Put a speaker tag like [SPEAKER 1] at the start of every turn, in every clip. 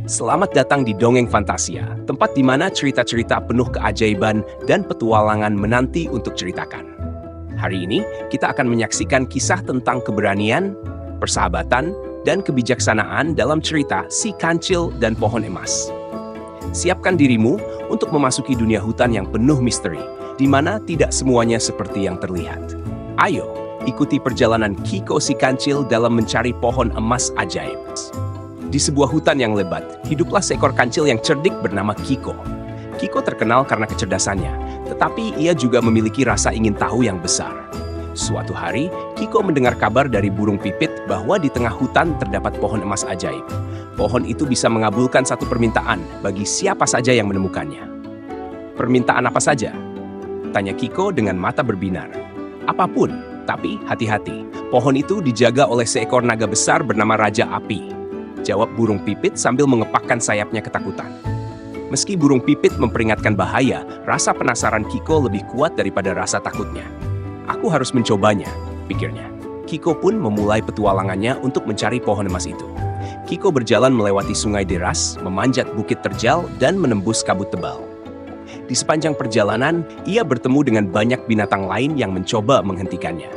[SPEAKER 1] Selamat datang di Dongeng Fantasia, tempat di mana cerita-cerita penuh keajaiban dan petualangan menanti untuk ceritakan. Hari ini, kita akan menyaksikan kisah tentang keberanian, persahabatan, dan kebijaksanaan dalam cerita Si Kancil dan Pohon Emas. Siapkan dirimu untuk memasuki dunia hutan yang penuh misteri, di mana tidak semuanya seperti yang terlihat. Ayo, ikuti perjalanan Kiko Si Kancil dalam mencari pohon emas ajaib. Di sebuah hutan yang lebat, hiduplah seekor kancil yang cerdik bernama Kiko. Kiko terkenal karena kecerdasannya, tetapi ia juga memiliki rasa ingin tahu yang besar. Suatu hari, Kiko mendengar kabar dari burung pipit bahwa di tengah hutan terdapat pohon emas ajaib. Pohon itu bisa mengabulkan satu permintaan bagi siapa saja yang menemukannya. Permintaan apa saja? Tanya Kiko dengan mata berbinar. Apapun, tapi hati-hati. Pohon itu dijaga oleh seekor naga besar bernama Raja Api. Jawab burung pipit sambil mengepakkan sayapnya ketakutan. Meski burung pipit memperingatkan bahaya, rasa penasaran Kiko lebih kuat daripada rasa takutnya. Aku harus mencobanya, pikirnya. Kiko pun memulai petualangannya untuk mencari pohon emas itu. Kiko berjalan melewati sungai deras, memanjat bukit terjal, dan menembus kabut tebal. Di sepanjang perjalanan, ia bertemu dengan banyak binatang lain yang mencoba menghentikannya.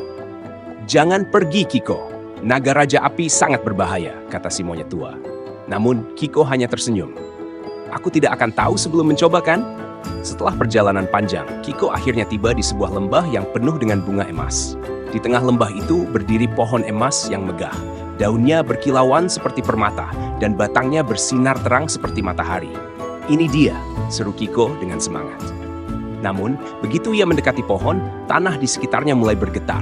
[SPEAKER 1] "Jangan pergi, Kiko. Naga Raja Api sangat berbahaya," kata si monyet tua. Namun, Kiko hanya tersenyum. "Aku tidak akan tahu sebelum mencoba, kan?" Setelah perjalanan panjang, Kiko akhirnya tiba di sebuah lembah yang penuh dengan bunga emas. Di tengah lembah itu berdiri pohon emas yang megah. Daunnya berkilauan seperti permata, dan batangnya bersinar terang seperti matahari. "Ini dia," seru Kiko dengan semangat. Namun, begitu ia mendekati pohon, tanah di sekitarnya mulai bergetar.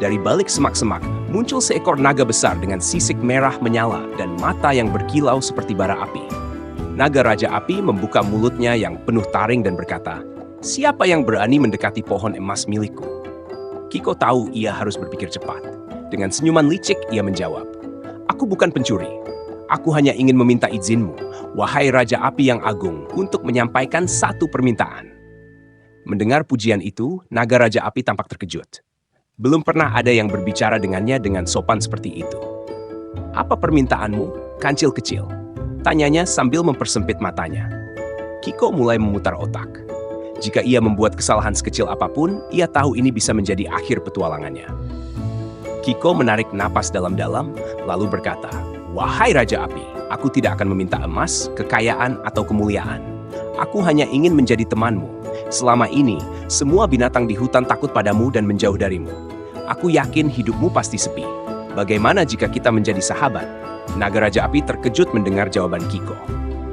[SPEAKER 1] Dari balik semak-semak, muncul seekor naga besar dengan sisik merah menyala dan mata yang berkilau seperti bara api. Naga Raja Api membuka mulutnya yang penuh taring dan berkata, "Siapa yang berani mendekati pohon emas milikku?" Kiko tahu ia harus berpikir cepat. Dengan senyuman licik, ia menjawab, "Aku bukan pencuri. Aku hanya ingin meminta izinmu, wahai Raja Api yang agung, untuk menyampaikan satu permintaan." Mendengar pujian itu, naga Raja Api tampak terkejut. Belum pernah ada yang berbicara dengannya dengan sopan seperti itu. "Apa permintaanmu, kancil kecil?" tanyanya sambil mempersempit matanya. Kiko mulai memutar otak. Jika ia membuat kesalahan sekecil apapun, ia tahu ini bisa menjadi akhir petualangannya. Kiko menarik napas dalam-dalam, lalu berkata, "Wahai Raja Api, aku tidak akan meminta emas, kekayaan, atau kemuliaan. Aku hanya ingin menjadi temanmu. Selama ini, semua binatang di hutan takut padamu dan menjauh darimu. Aku yakin hidupmu pasti sepi. Bagaimana jika kita menjadi sahabat?" Naga Raja Api terkejut mendengar jawaban Kiko.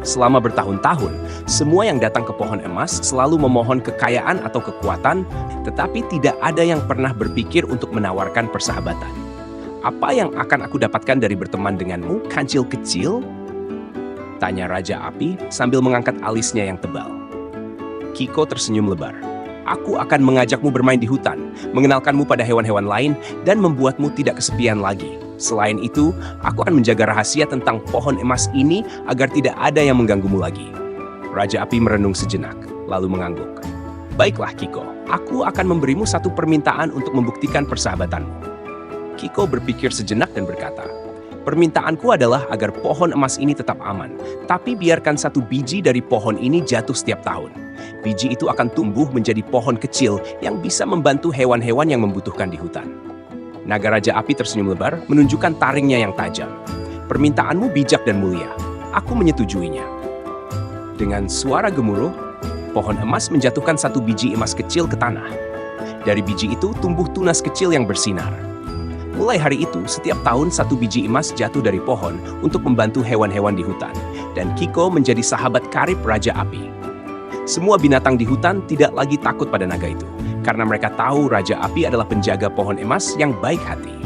[SPEAKER 1] Selama bertahun-tahun, semua yang datang ke pohon emas selalu memohon kekayaan atau kekuatan, tetapi tidak ada yang pernah berpikir untuk menawarkan persahabatan. "Apa yang akan aku dapatkan dari berteman denganmu, kancil kecil?" tanya Raja Api sambil mengangkat alisnya yang tebal. Kiko tersenyum lebar. "Aku akan mengajakmu bermain di hutan, mengenalkanmu pada hewan-hewan lain, dan membuatmu tidak kesepian lagi. Selain itu, aku akan menjaga rahasia tentang pohon emas ini agar tidak ada yang mengganggumu lagi." Raja Api merenung sejenak, lalu mengangguk. "Baiklah, Kiko. Aku akan memberimu satu permintaan untuk membuktikan persahabatanmu." Kiko berpikir sejenak dan berkata, "Permintaanku adalah agar pohon emas ini tetap aman, tapi biarkan satu biji dari pohon ini jatuh setiap tahun. Biji itu akan tumbuh menjadi pohon kecil yang bisa membantu hewan-hewan yang membutuhkan di hutan." Naga Raja Api tersenyum lebar, menunjukkan taringnya yang tajam. "Permintaanmu bijak dan mulia. Aku menyetujuinya." Dengan suara gemuruh, pohon emas menjatuhkan satu biji emas kecil ke tanah. Dari biji itu tumbuh tunas kecil yang bersinar. Mulai hari itu, setiap tahun satu biji emas jatuh dari pohon untuk membantu hewan-hewan di hutan. Dan Kiko menjadi sahabat karib Raja Api. Semua binatang di hutan tidak lagi takut pada naga itu, karena mereka tahu Raja Api adalah penjaga pohon emas yang baik hati.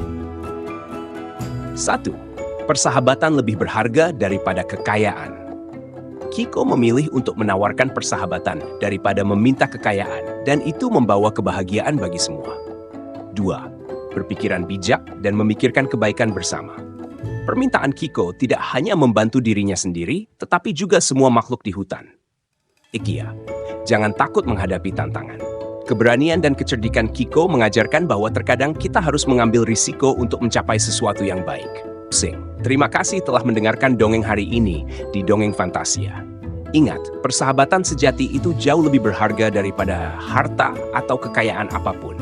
[SPEAKER 1] 1. Persahabatan lebih berharga daripada kekayaan. Kiko memilih untuk menawarkan persahabatan daripada meminta kekayaan, dan itu membawa kebahagiaan bagi semua. 2. Berpikiran bijak dan memikirkan kebaikan bersama. Permintaan Kiko tidak hanya membantu dirinya sendiri, tetapi juga semua makhluk di hutan. Ikia, jangan takut menghadapi tantangan. Keberanian dan kecerdikan Kiko mengajarkan bahwa terkadang kita harus mengambil risiko untuk mencapai sesuatu yang baik. Sing. Terima kasih telah mendengarkan dongeng hari ini di Dongeng Fantasia. Ingat, persahabatan sejati itu jauh lebih berharga daripada harta atau kekayaan apapun.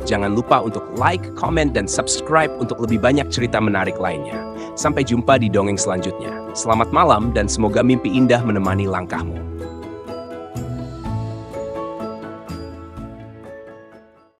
[SPEAKER 1] Jangan lupa untuk like, komen, dan subscribe untuk lebih banyak cerita menarik lainnya. Sampai jumpa di dongeng selanjutnya. Selamat malam dan semoga mimpi indah menemani langkahmu.